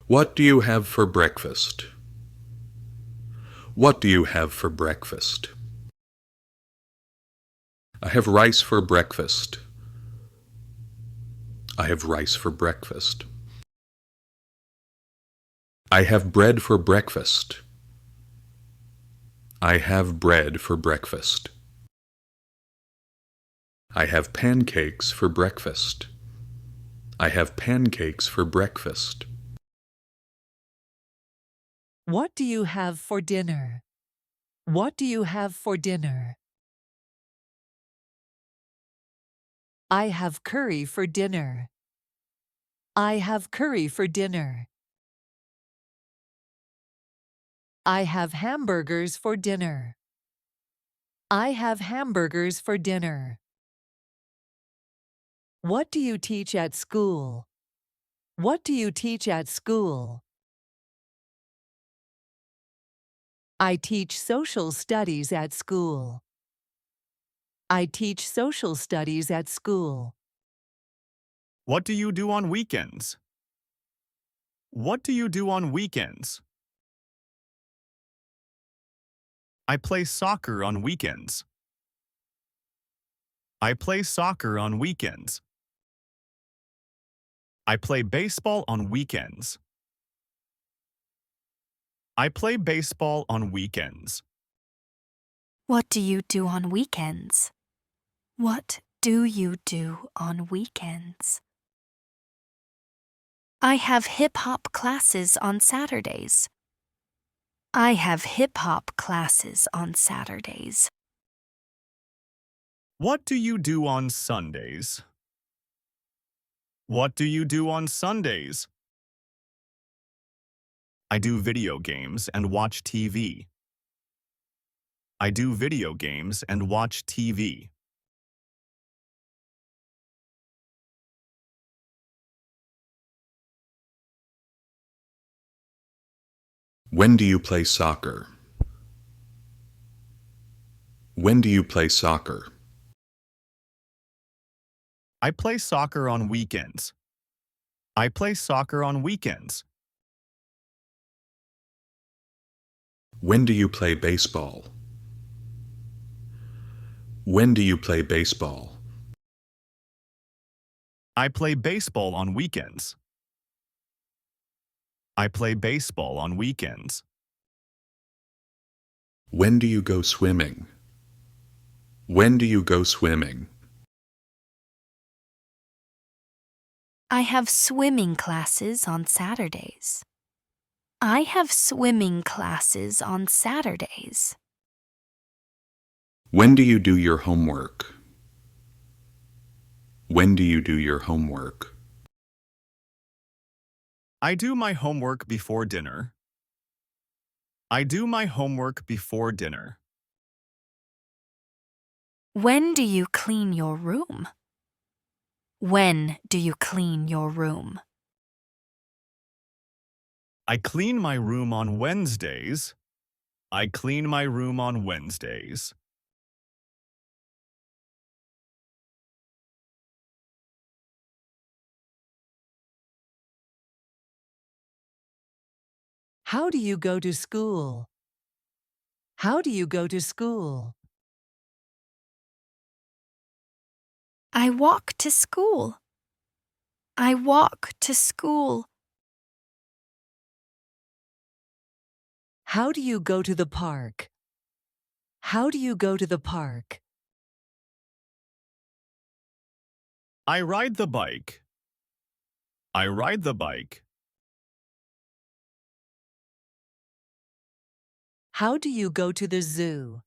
What do you have for breakfast? What do you have for breakfast? I have rice for breakfast. I have rice for breakfast. I have bread for breakfast. I have bread for breakfast. I have pancakes for breakfast. I have pancakes for breakfast. What do you have for dinner? What do you have for dinner? I have curry for dinner. I have curry for dinner. I have hamburgers for dinner. I have hamburgers for dinner. What do you teach at school? What do you teach at school? I teach social studies at school. I teach social studies at school. What do you do on weekends? What do you do on weekends? I play soccer on weekends. I play soccer on weekends. I play baseball on weekends. I play baseball on weekends. What do you do on weekends? What do you do on weekends? I have hip-hop classes on Saturdays. I have hip-hop classes on Saturdays. What do you do on Sundays? What do you do on Sundays? I do video games and watch TV. I do video games and watch TV. When do you play soccer? When do you play soccer? I play soccer on weekends. I play soccer on weekends. When do you play baseball? When do you play baseball? I play baseball on weekends. I play baseball on weekends. When do you go swimming? When do you go swimming? I have swimming classes on Saturdays. I have swimming classes on Saturdays. When do you do your homework? When do you do your homework? I do my homework before dinner. I do my homework before dinner. When do you clean your room? When do you clean your room? I clean my room on Wednesdays. I clean my room on Wednesdays. How do you go to school? How do you go to school? I walk to school. I walk to school. How do you go to the park? How do you go to the park? I ride the bike. I ride the bike. How do you go to the zoo?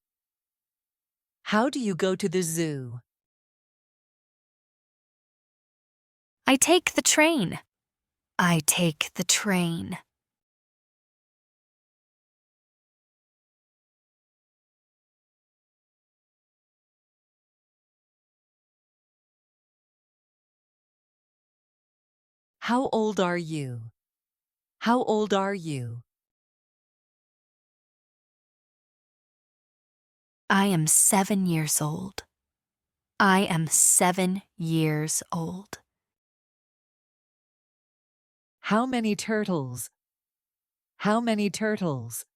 How do you go to the zoo? I take the train. I take the train. How old are you? How old are you? I am 7 years old. I am 7 years old. How many turtles? How many turtles?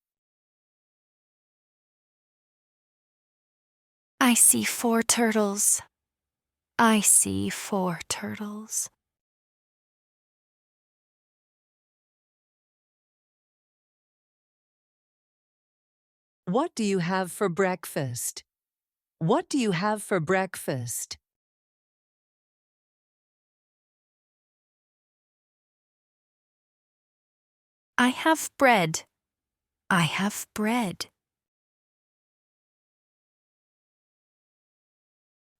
I see 4 turtles. I see 4 turtles. What do you have for breakfast? What do you have for breakfast? I have bread. I have bread.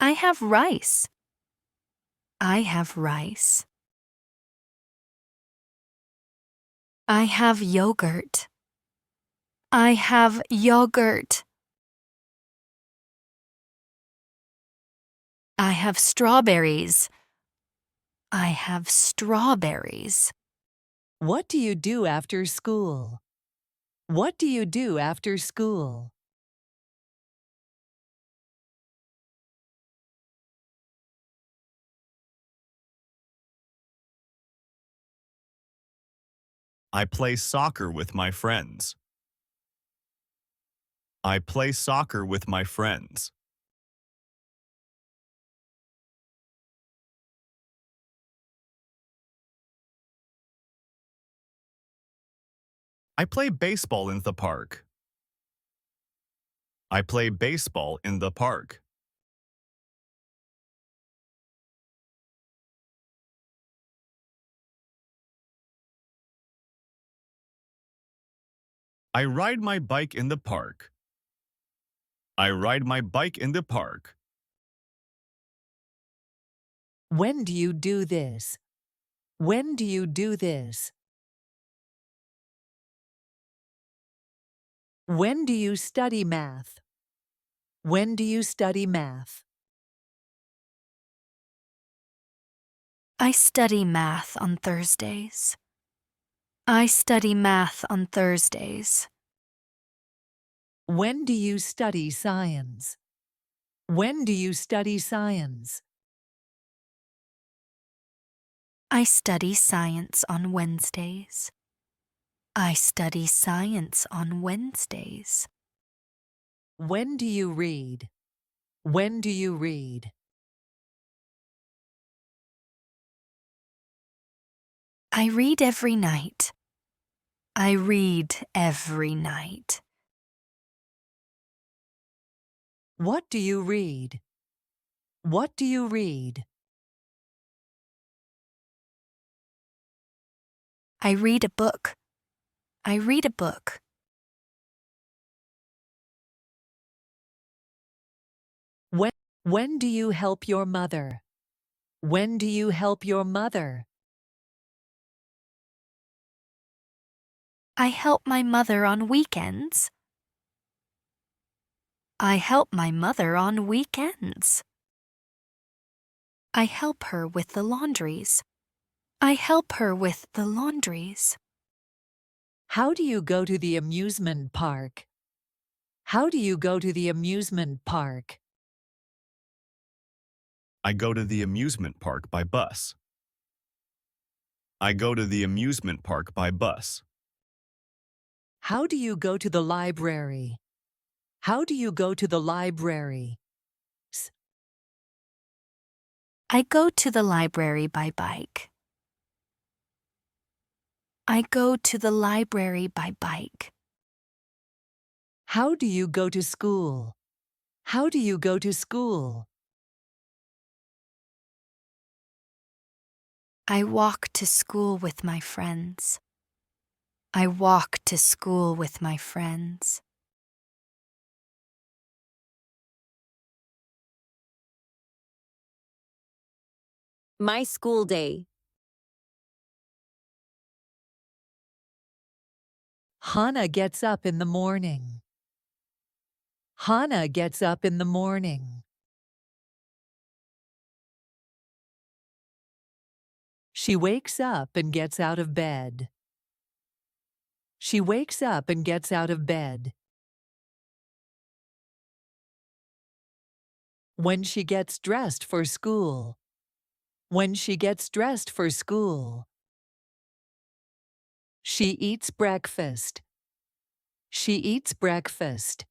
I have rice. I have rice. I have yogurt. I have yogurt. I have strawberries. I have strawberries. What do you do after school? What do you do after school? I play soccer with my friends. I play soccer with my friends. I play baseball in the park. I play baseball in the park. I ride my bike in the park. I ride my bike in the park. When do you do this? When do you do this? When do you study math? When do you study math? I study math on Thursdays. I study math on Thursdays. When do you study science? When do you study science? I study science on Wednesdays. I study science on Wednesdays. When do you read? When do you read? I read every night. I read every night. What do you read? What do you read? I read a book. I read a book. When do you help your mother? When do you help your mother? I help my mother on weekends. I help my mother on weekends. I help her with the laundries. I help her with the laundries. How do you go to the amusement park? How do you go to the amusement park? I go to the amusement park by bus. I go to the amusement park by bus. How do you go to the library? How do you go to the library? I go to the library by bike. I go to the library by bike. How do you go to school? How do you go to school? I walk to school with my friends. I walk to school with my friends. My school day. Hannah gets up in the morning. Hannah gets up in the morning. She wakes up and gets out of bed. She wakes up and gets out of bed. When she gets dressed for school. When she gets dressed for school. She eats breakfast. She eats breakfast.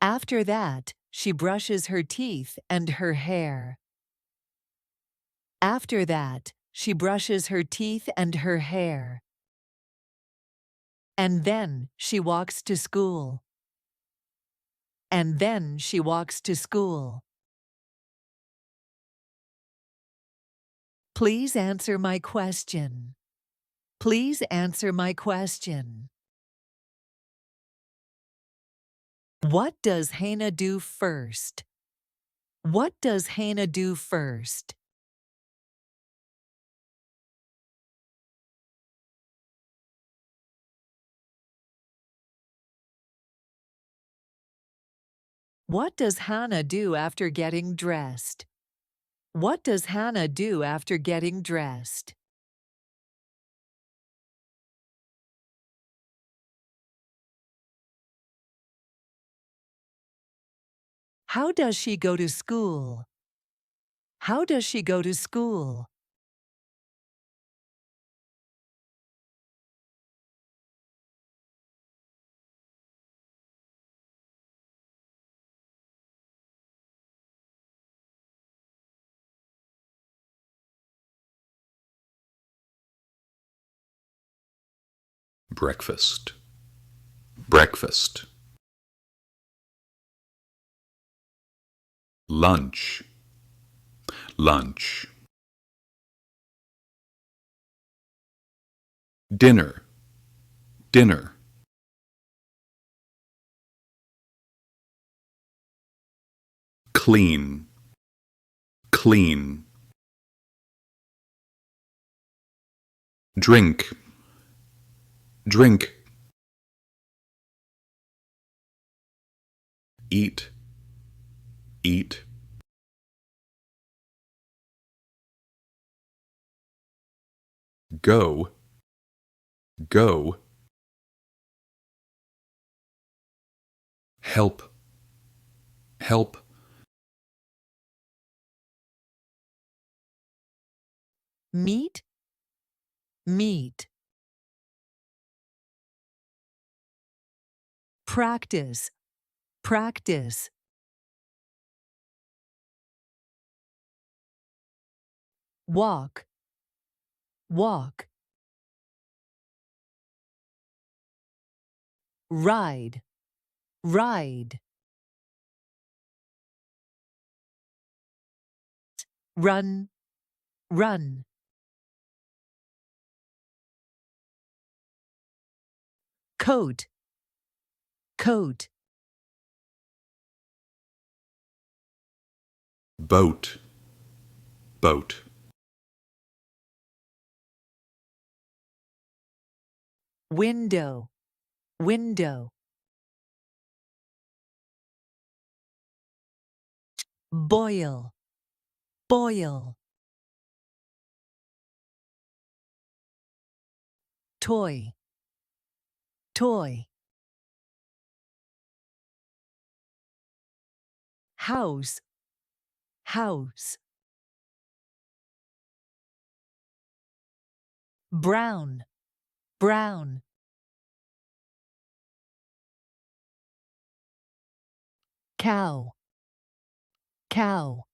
After that, she brushes her teeth and her hair. After that, she brushes her teeth and her hair. And then she walks to school. And then she walks to school. Please answer my question. Please answer my question. What does Hannah do first? What does Hannah do first? What does Hannah do after getting dressed? What does Hannah do after getting dressed? How does she go to school? How does she go to school? Breakfast. Breakfast. Lunch. Lunch. Dinner. Dinner. Clean. Clean. Drink. Drink. Eat. Eat. Go. Go. Help. Help. Meet. Meet. Practice. Practice. Walk. Walk. Ride. Ride. Run. Run. Coat. Coat. Boat. Boat. Window. Window. Boil. Boil. Toy. Toy. House. House. Brown. Brown. Cow. Cow.